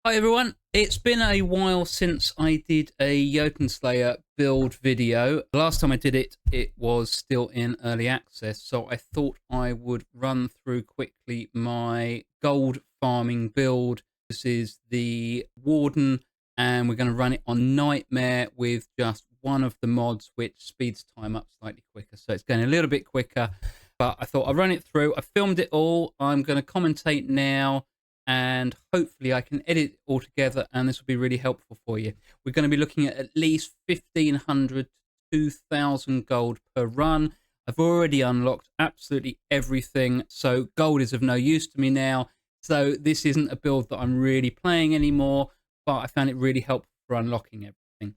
Hi everyone, it's been a while since I did a Jotunnslayer build video. The last time I did it, it was still in early access, so I thought I would run through quickly my gold farming build. This is the Warden, and we're going to run it on Nightmare with just one of the mods, which speeds time up slightly quicker. So it's going a little bit quicker, but I thought I'd run it through. I filmed it all. I'm going to commentate now, and hopefully I can edit it all together, and this will be really helpful for you. We're going to be looking at least 1,500 to 2,000 gold per run. I've already unlocked absolutely everything, so gold is of no use to me now. So this isn't a build that I'm really playing anymore, but I found it really helpful for unlocking everything.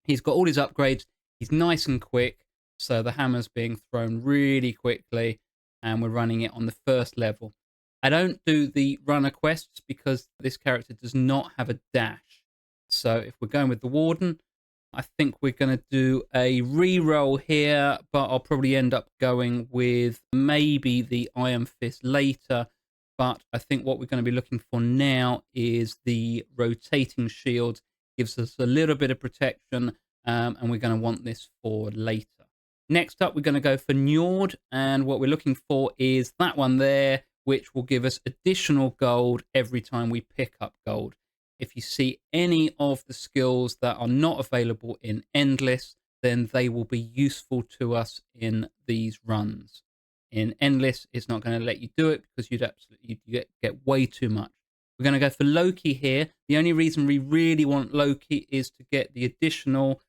He's got all his upgrades. He's nice and quick, so the hammer's being thrown really quickly, and we're running it on the first level. I don't do the runner quests because this character does not have a dash. So if we're going with the Warden, I think we're going to do a reroll here, but I'll probably end up going with maybe the Iron Fist later. But I think what we're going to be looking for now is the rotating shield. Gives us a little bit of protection, and we're going to want this for later. Next up, we're going to go for Njord, and what we're looking for is that one there, which will give us additional gold every time we pick up gold. If you see any of the skills that are not available in Endless, then they will be useful to us in these runs. In Endless, it's not going to let you do it because you'd get way too much. We're going to go for Loki here. The only reason we really want Loki is to get the additional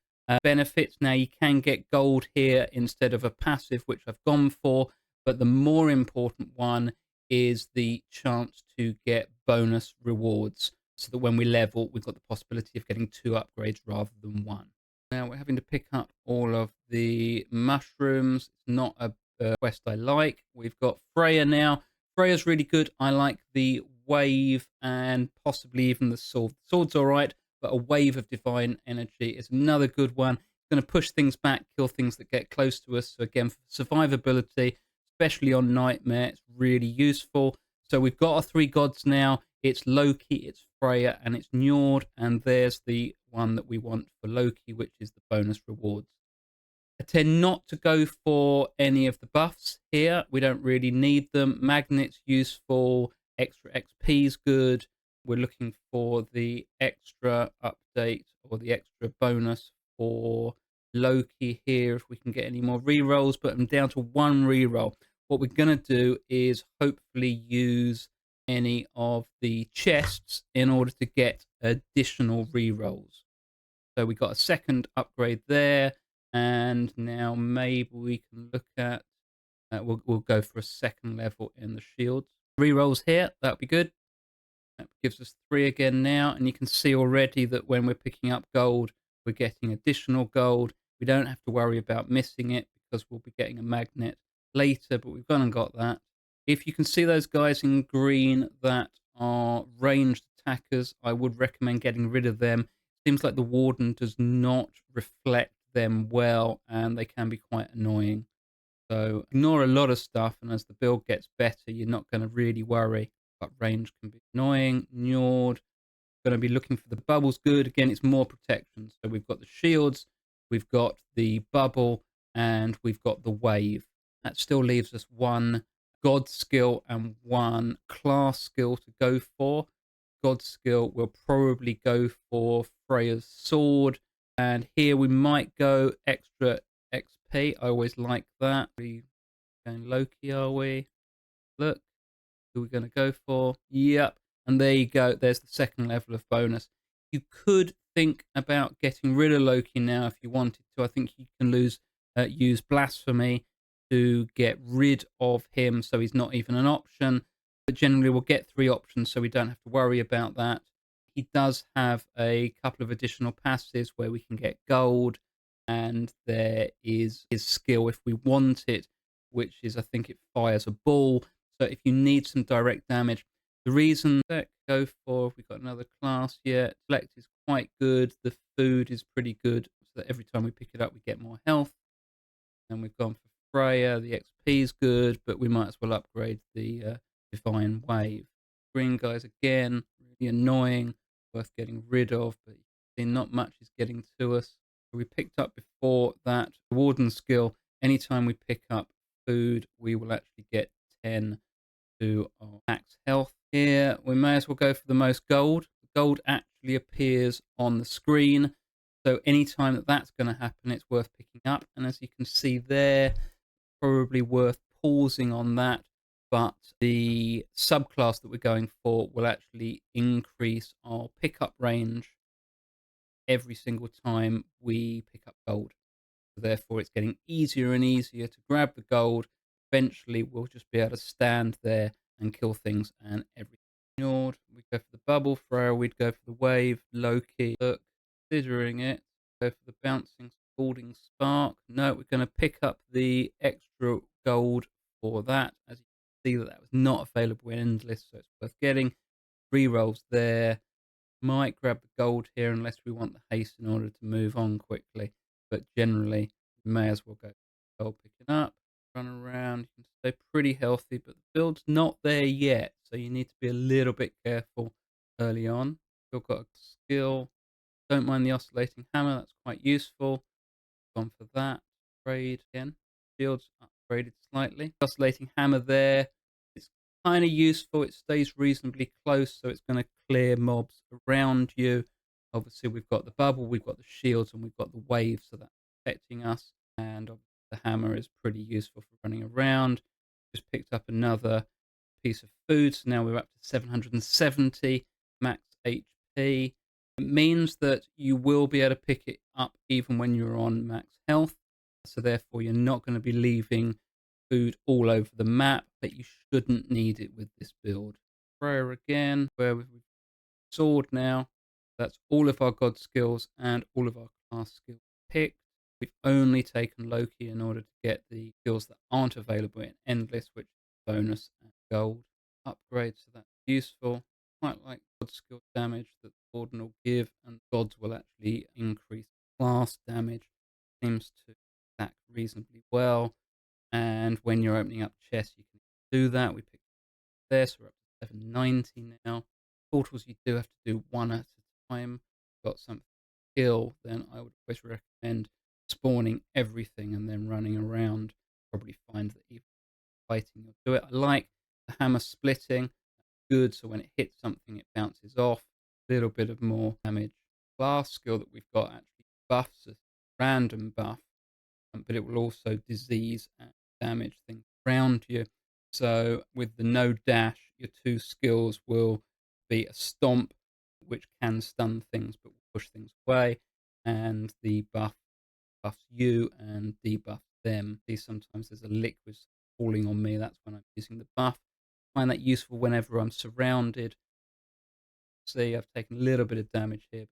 benefits. Now, you can get gold here instead of a passive, which I've gone for, but the more important one is the chance to get bonus rewards, so that when we level, we've got the possibility of getting 2 upgrades rather than 1. Now, we're having to pick up all of the mushrooms. It's not a quest I like. We've got Freya now. Freya's really good. I like the wave and possibly even the sword. The sword's all right, but a wave of divine energy is another good one. It's going to push things back, kill things that get close to us. So again, for survivability, especially on Nightmare, it's really useful. So we've got our 3 gods now. It's Loki, it's Freya, and it's Njord. And there's the one that we want for Loki, which is the bonus rewards. I tend not to go for any of the buffs here. We don't really need them. Magnet's useful. Extra XP is good. We're looking for the extra update or the extra bonus for Loki here, if we can get any more rerolls, but I'm down to 1 reroll. What we're going to do is hopefully use any of the chests in order to get additional rerolls. So we got a second upgrade there, and now maybe we can look at we'll go for a second level in the shields. Rerolls here, that'll be good. That gives us 3 again now, and you can see already that when we're picking up gold, we're getting additional gold. We don't have to worry about missing it because we'll be getting a magnet later, but we've gone and got that. If you can see those guys in green that are ranged attackers, I would recommend getting rid of them. Seems like the Warden does not reflect them well, and they can be quite annoying. So ignore a lot of stuff, and as the build gets better, you're not going to really worry. But range can be annoying. Njord, going to be looking for the bubbles. Good. Again, it's more protection. So we've got the shields, we've got the bubble, and we've got the wave. That still leaves us 1 god skill and 1 class skill to go for. God skill, we'll probably go for Freya's sword. And here we might go extra XP. I always like that. We going Loki, are we? Look. Who we're going to go for. Yep. And there you go. There's the second level of bonus. You could think about getting rid of Loki now if you wanted to. I think you can use Blasphemy to get rid of him so he's not even an option. But generally we'll get 3 options so we don't have to worry about that. He does have a couple of additional passes where we can get gold. And there is his skill if we want it, which is, I think it fires a ball. So if you need some direct damage, the reason that go for, we've got another class yet. Select is quite good. The food is pretty good. So that every time we pick it up, we get more health. And we've gone for Freya. The XP is good, but we might as well upgrade the Divine Wave. Green guys again, really annoying. worth getting rid of, but not much is getting to us. We picked up before that Warden skill. Anytime we pick up food, we will actually get 10 to our max health. Here, we may as well go for the most gold. Gold actually appears on the screen, so anytime that that's going to happen, it's worth picking up. And as you can see there, probably worth pausing on that, but the subclass that we're going for will actually increase our pickup range every single time we pick up gold. So therefore, it's getting easier and easier to grab the gold. Eventually, we'll just be able to stand there and kill things and everything. We'd go for the bubble. Freya, we'd go for the wave. Loki, look, considering it, go for the bouncing, scalding spark. No, we're going to pick up the extra gold for that. As you can see, that was not available in Endless, so it's worth getting. Rerolls there. Might grab the gold here unless we want the haste in order to move on quickly. But generally, we may as well go gold picking up, run around. You can stay pretty healthy, but the build's not there yet. So you need to be a little bit careful early on. Still got a skill. Don't mind the oscillating hammer. That's quite useful. Gone for that. Upgrade again. Shields upgraded slightly. Oscillating hammer there. It's kind of useful. It stays reasonably close, so it's going to clear mobs around you. Obviously, we've got the bubble, we've got the shields, and we've got the wave, so that's protecting us. And the hammer is pretty useful for running around. Just picked up another piece of food, so now we're up to 770 max HP. It means that you will be able to pick it up even when you're on max health. So therefore, you're not going to be leaving food all over the map, but you shouldn't need it with this build. Freya again, where we've sword now. That's all of our god skills and all of our class skills picked. We've only taken Loki in order to get the skills that aren't available in Endless, which is bonus and gold upgrade, so that's useful. Quite like god skill damage that the Warden will give, and gods will actually increase class damage. Seems to stack reasonably well. And when you're opening up chests, you can do that. We picked this, we're up to 790 now. Portals, you do have to do one at a time. Got some skill, then I would always recommend spawning everything and then running around. Probably find that even fighting you'll do it. I like the hammer splitting. Good, so when it hits something, it bounces off. A little bit of more damage. Last skill that we've got actually buffs a random buff, but it will also disease and damage things around you. So with the no dash, your two skills will be a stomp, which can stun things but will push things away, and the buff buffs you and debuffs them. See, sometimes there's a liquid falling on me. That's when I'm using the buff. I find that useful whenever I'm surrounded. See, I've taken a little bit of damage here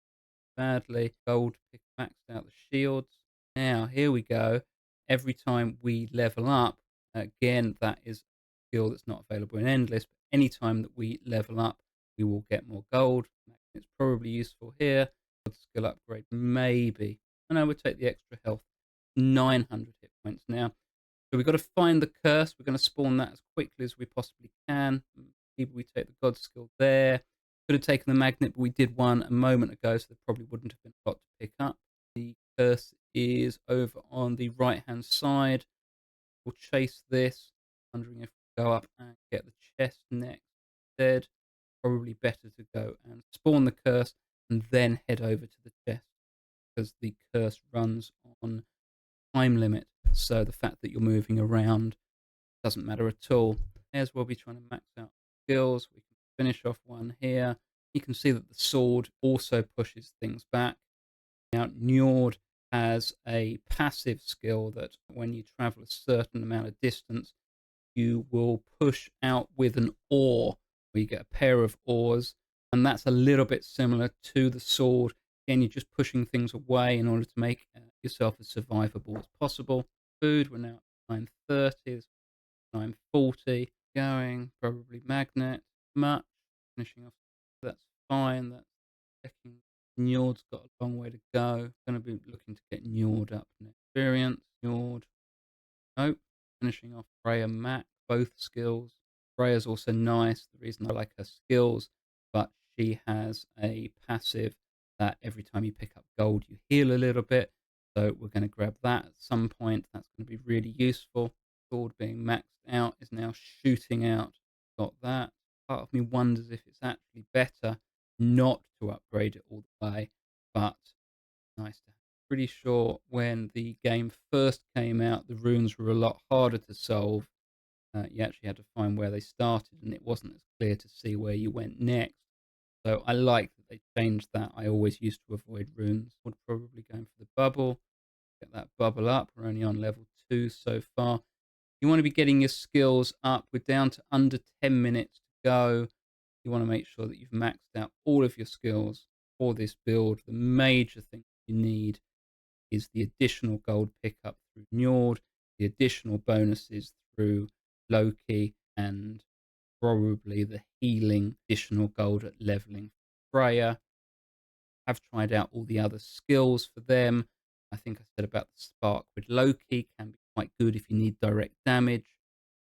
badly. Gold pick maxed out the shields. Now, here we go. Every time we level up, again, that is a skill that's not available in Endless, but any time that we level up, we will get more gold. It's probably useful here. Skill upgrade, maybe. And I would take the extra health. 900 hit points now. So we've got to find the curse. We're going to spawn that as quickly as we possibly can. Maybe we take the god skill there. Could have taken the magnet, but we did one a moment ago, so there probably wouldn't have been a lot to pick up. The curse is over on the right-hand side. We'll chase this, wondering if we go up and get the chest next instead. Probably better to go and spawn the curse and then head over to the chest, because the curse runs on time limit. So the fact that you're moving around doesn't matter at all. May as well be trying to max out skills. We can finish off one here. You can see that the sword also pushes things back. Now, Njord has a passive skill that when you travel a certain amount of distance, you will push out with an oar, where you get a pair of oars, and that's a little bit similar to the sword. Again, you're just pushing things away in order to make yourself as survivable as possible. Food, we're now at 930, 940, going, probably magnet, much, finishing off, that's fine, that's checking. Njord's got a long way to go. Going to be looking to get Njord up in experience. Njord, nope. Finishing off Freya Mac, both skills. Freya's also nice. The reason I like her skills, but she has a passive that every time you pick up gold, you heal a little bit. So we're going to grab that at some point. That's going to be really useful. Sword being maxed out is now shooting out. Got that. Part of me wonders if it's actually better not to upgrade it all the way, but nice to have. Pretty sure when the game first came out, the runes were a lot harder to solve. You actually had to find where they started, and it wasn't as clear to see where you went next. So I like that they changed that. I always used to avoid runes. Would probably going for the bubble. Get that bubble up. We're only on level 2 so far. You want to be getting your skills up. We're down to under 10 minutes to go. You want to make sure that you've maxed out all of your skills for this build. The major thing you need is the additional gold pickup through Njord, the additional bonuses through Loki, and probably the healing additional gold at leveling Freya. I've tried out all the other skills for them. I think I said about the spark with Loki can be quite good if you need direct damage,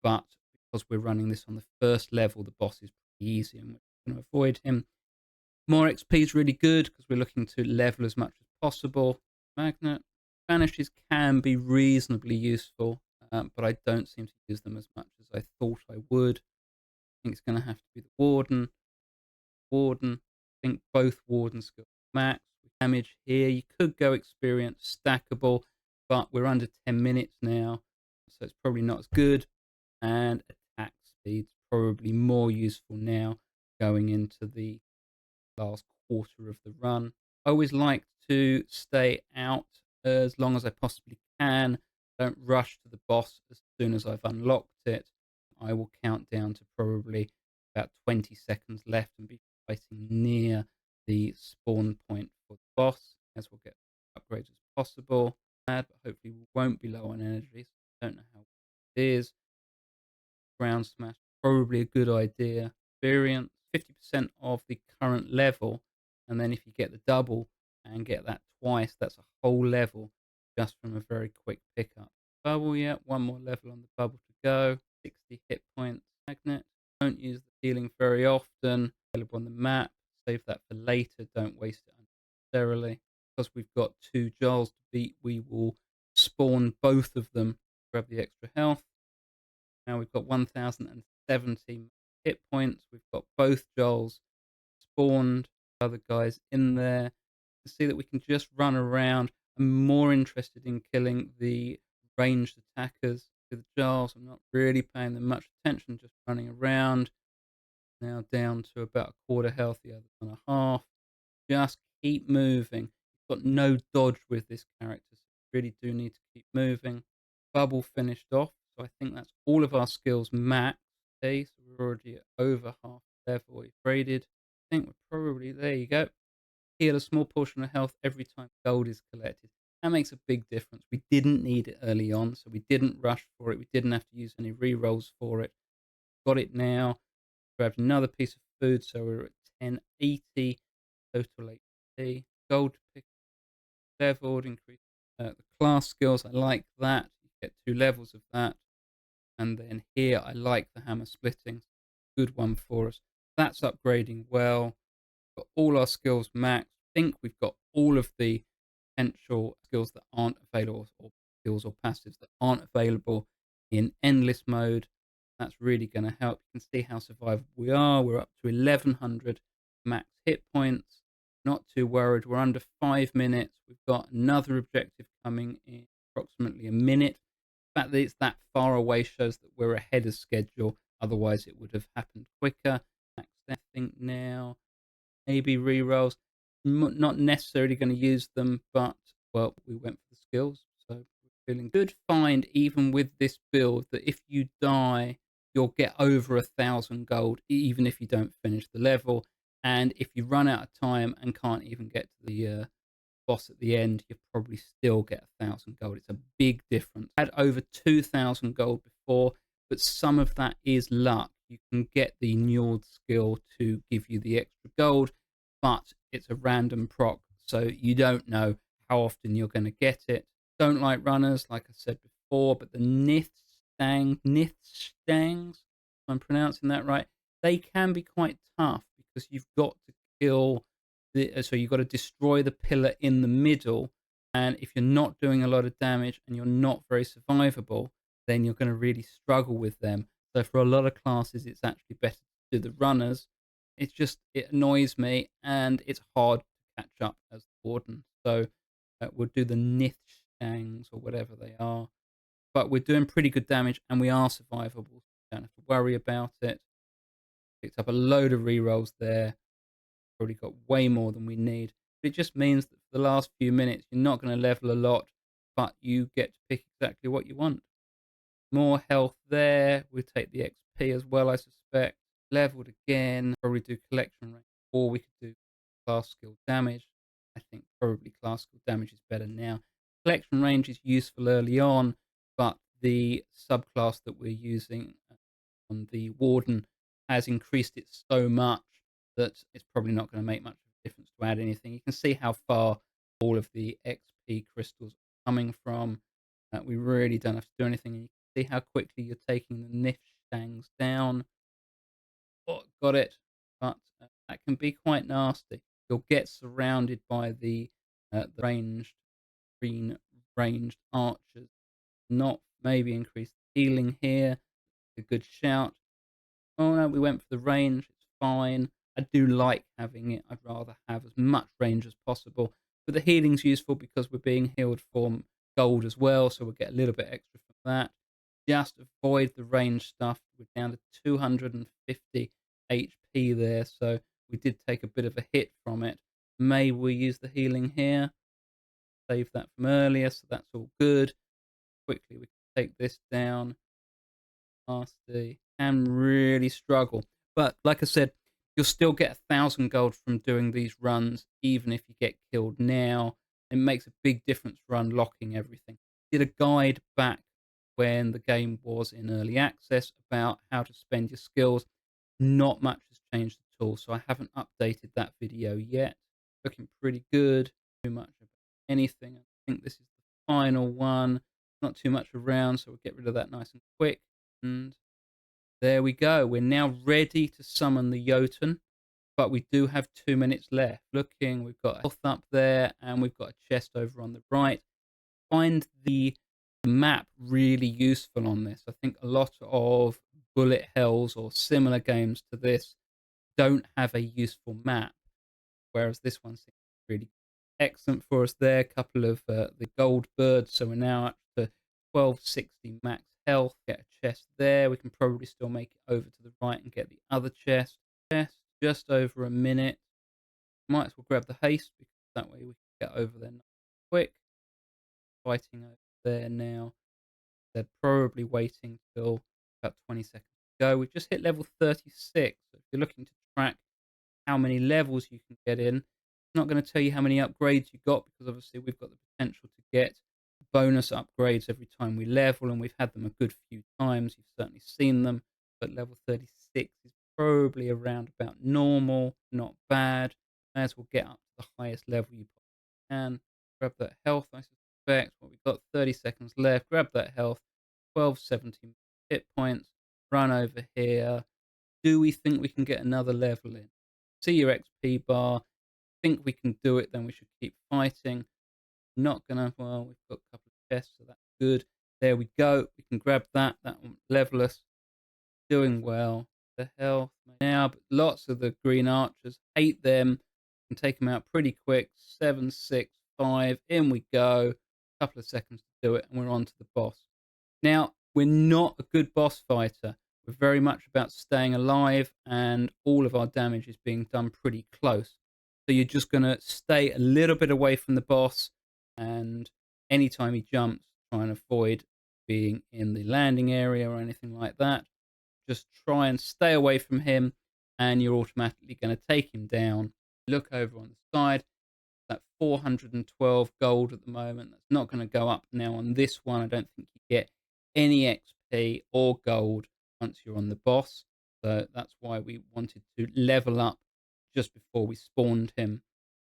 but because we're running this on the first level, the boss is pretty easy and we're going to avoid him. More XP is really good because we're looking to level as much as possible. Magnet vanishes can be reasonably useful, but I don't seem to use them as much as I thought I would. I think it's going to have to be the Warden. I think both Warden skills max. With damage here, you could go experience stackable, but we're under 10 minutes now, so it's probably not as good. And attack speed's probably more useful now going into the last quarter of the run. I always like to stay out as long as I possibly can. Don't rush to the boss as soon as I've unlocked it. I will count down to probably about 20 seconds left and be fighting near the spawn point for the boss, as we'll get upgrades as possible. But hopefully we won't be low on energy, so I don't know how it is. Ground smash, probably a good idea. Experience 50% of the current level, and then if you get the double and get that twice, that's a whole level just from a very quick pickup. Bubble, yeah, one more level on the bubble to go. 60 hit points. Magnet, don't use the healing very often. Available on the map, save that for later, don't waste it unnecessarily. Because we've got 2 Giles to beat, we will spawn both of them, grab the extra health. Now we've got 1070 hit points. We've got both Joels spawned, other guys in there. You can see that we can just run around. I'm more interested in killing the ranged attackers with Giles. I'm not really paying them much attention, just running around. Now down to about a quarter health, the other 1.5. Just keep moving. You've got no dodge with this character, so you really do need to keep moving. Bubble finished off, so I think that's all of our skills maxed. Okay, so we're already at over half level. We've graded. I think we're probably, there you go. Heal a small portion of health every time gold is collected. That makes a big difference. We didn't need it early on, so we didn't rush for it. We didn't have to use any rerolls for it. Got it now. Grabbed another piece of food, so we're at 1080 total HP. Gold pick leveled, increase the class skills. I like that. You get 2 levels of that. And then here, I like the hammer splitting. Good one for us. That's upgrading well. Got all our skills maxed. I think we've got all of the potential skills that aren't available, or skills or passives that aren't available in endless mode. That's really going to help. You can see how survivable we are. We're up to 1100 max hit points. Not too worried. We're under 5 minutes. We've got another objective coming in approximately a minute. The fact that it's that far away shows that we're ahead of schedule. Otherwise, it would have happened quicker. I think now, maybe rerolls. Not necessarily going to use them, but, well, we went for the skills. So we're feeling good. Find, even with this build, that if you die, you'll get over 1,000 gold, even if you don't finish the level. And if you run out of time and can't even get to the boss at the end, you probably still get 1,000 gold. It's a big difference. I had over 2,000 gold before, but some of that is luck. You can get the Njord skill to give you the extra gold, but it's a random proc, so you don't know how often you're going to get it. Don't like runners, like I said before, but the N-Stangs, if I'm pronouncing that right, they can be quite tough because you've got to kill so you've got to destroy the pillar in the middle. And if you're not doing a lot of damage and you're not very survivable, then you're going to really struggle with them. So for a lot of classes, it's actually better to do the runners. It annoys me, and it's hard to catch up as the Warden. So we'll do the N-Stangs or whatever they are. But we're doing pretty good damage, and we are survivable. So you don't have to worry about it. Picked up a load of rerolls there. Probably got way more than we need. It just means that for the last few minutes, you're not going to level a lot, but you get to pick exactly what you want. More health there. We'll take the XP as well, I suspect. Leveled again. Probably do collection range. Or we could do class skill damage. I think probably class skill damage is better now. Collection range is useful early on, but the subclass that we're using on the Warden has increased it so much that it's probably not going to make much of a difference to add anything. You can see how far all of the XP crystals are coming from. We really don't have to do anything. And you can see how quickly you're taking the N-Stangs down. Oh, got it. But that can be quite nasty. You'll get surrounded by the ranged, green ranged archers. Not maybe increase the healing here. A good shout. Oh no, we went for the range. It's fine. I do like having it. I'd rather have as much range as possible. But the healing's useful because we're being healed from gold as well, so we'll get a little bit extra from that. Just avoid the range stuff. We're down to 250 HP there, so we did take a bit of a hit from it. Maybe we use the healing here. Save that from earlier, so that's all good. Quickly, we can take this down. Nasty. Can really struggle. But like I said, you'll still get 1,000 gold from doing these runs, even if you get killed now. It makes a big difference for unlocking everything. Did a guide back when the game was in early access about how to spend your skills. Not much has changed at all, so I haven't updated that video yet. Looking pretty good. Too much of anything. I think this is the final one. Not too much around, so we'll get rid of that nice and quick. And there we go. We're now ready to summon the Yoten, but we do have 2 minutes left. Looking, we've got health up there, and we've got a chest over on the right. Find the map really useful on this. I think a lot of bullet hells or similar games to this don't have a useful map, whereas this one seems really excellent for us there. A couple of the gold birds, so we're now up to 1260 max health. Get a chest there. We can probably still make it over to the right and get the other chest. Just over a minute. Might as well grab the haste, because that way we can get over there quick. Fighting over there now. They're probably waiting till about 20 seconds to go. We've just hit level 36. So if you're looking to track how many levels you can get in, it's not going to tell you how many upgrades you got, because obviously we've got the potential to get bonus upgrades every time we level, and we've had them a good few times. You've certainly seen them, but level 36 is probably around about normal, not bad. May as well get up to the highest level you can. Grab that health, I suspect. Well, we've got 30 seconds left. Grab that health, 1270 hit points. Run over here. Do we think we can get another level in? See your XP bar. Think we can do it, then we should keep fighting. Not gonna, well, we've got a couple of chests, so that's good. There we go. We can grab that. That will level us. Doing well. The health now, but lots of the green archers. Hate them. Can take them out pretty quick. 7, 6, 5. In we go. A couple of seconds to do it, and we're on to the boss. Now, we're not a good boss fighter. We're very much about staying alive, and all of our damage is being done pretty close. So you're just going to stay a little bit away from the boss, and anytime he jumps, try and avoid being in the landing area or anything like that. Just try and stay away from him, and you're automatically going to take him down. Look over on the side. That 412 gold at the moment. That's not going to go up now on this one. I don't think you get any XP or gold once you're on the boss. So that's why we wanted to level up just before we spawned him,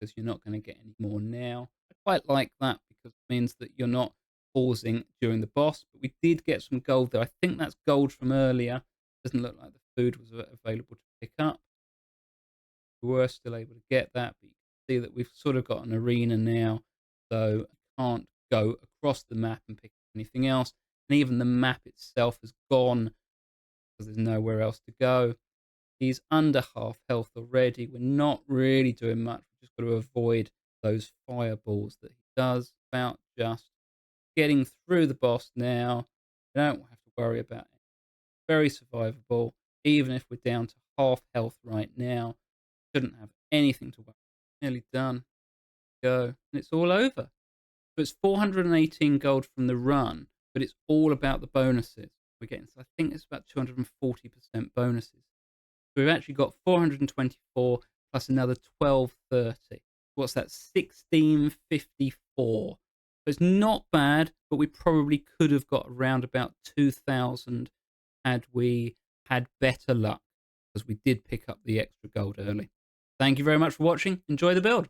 because you're not going to get any more now. I quite like that, because it means that you're not pausing during the boss. But we did get some gold there. I think that's gold from earlier. Doesn't look like the food was available to pick up. We were still able to get that, but you can see that we've sort of got an arena now, so I can't go across the map and pick anything else. And even the map itself has gone because there's nowhere else to go. He's under half health already. We're not really doing much. We've just got to avoid those fireballs that he does. About just getting through the boss now. We don't have to worry about it. Very survivable. Even if we're down to half health right now, shouldn't have anything to worry. Nearly done. Go. And it's all over. So it's 418 gold from the run, but it's all about the bonuses we're getting. So I think it's about 240% bonuses. So we've actually got 424 plus another 1230. What's that? 1654. So it's not bad, but we probably could have got around about 2000 had we had better luck, because we did pick up the extra gold early. Thank you very much for watching. Enjoy the build.